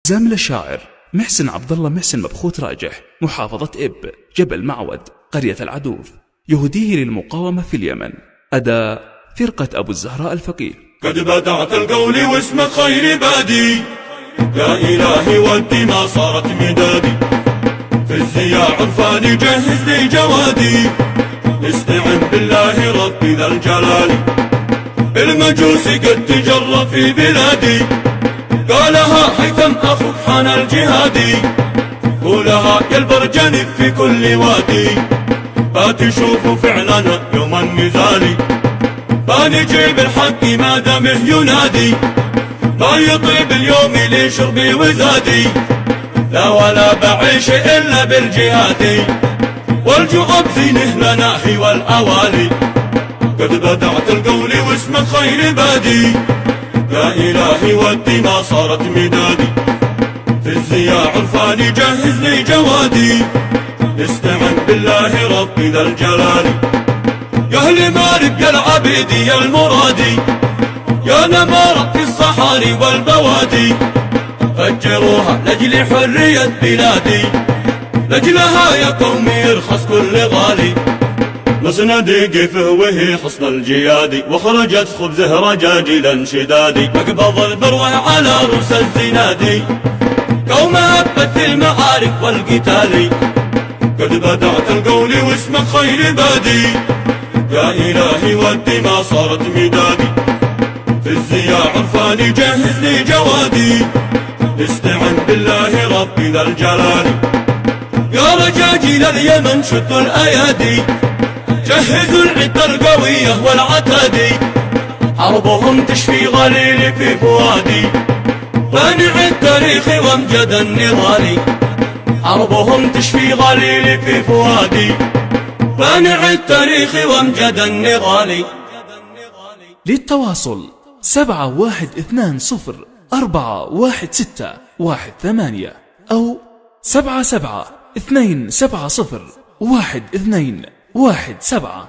زامل الشاعر محسن عبد الله محسن مبخوت راجح، محافظة إب، جبل معود، قرية العدوف، يهديه للمقاومة في اليمن. أداء فرقة أبو الزهراء الفقيه. قد بدعت القول واسم خير بادي، يا إلهي ودي ما صارت مدادي، في الزياع عرفاني جهز لي جوادي، استعن بالله ربي ذا الجلال، المجوس قد تجرى في بلادي، قالها هيثم أخوك حان الجهادي، قولها يا البرجاني في كل وادي، باتشوفوا فعلنا يوم النزال، بنجيب الحق ما دامه ينادي، ما يطيب اليوم لي شربي وزادي، لا ولا بعيش إلا بالجهاد، والجوع بزينه لنا هي والأوالي، قد بدعت القول واسم خير بادي، يا إلهي ودي ما صارت مدادي، في الزياع عرفاني جهز لي جوادي، استعن بالله ربي ذا الجلال، يا أهل مارب يا العبيدي يا المرادي، يا نمارة في الصحاري والبوادي، فجروها لأجل حرية بلادي، لأجلها يا قومي يرخص كل غالي، مسندي قفه وهي حصن الجيادي، وخرجت خبزه رجاجيلا انشدادي، مقبض البروة على رؤوس الزنادي، قوم هبت المعارك والقتال، قد بدعت القول واسم خير بادي، يا إلهي ودي ما صارت مدادي، في الزياع عرفاني جهز لي جوادي، استعن بالله ربي ذا الجلال، يا رجاجيل اليمن شدوا الأيادي، جهزوا العدة القوية والعتادي، حربهم تشفي غليلي في فؤادي، بانع التاريخ وامجد النضال، حربهم تشفي غليلي في فؤادي، بانع التاريخ وامجد النضال. للتواصل 7120416118 أو 77 270 1217.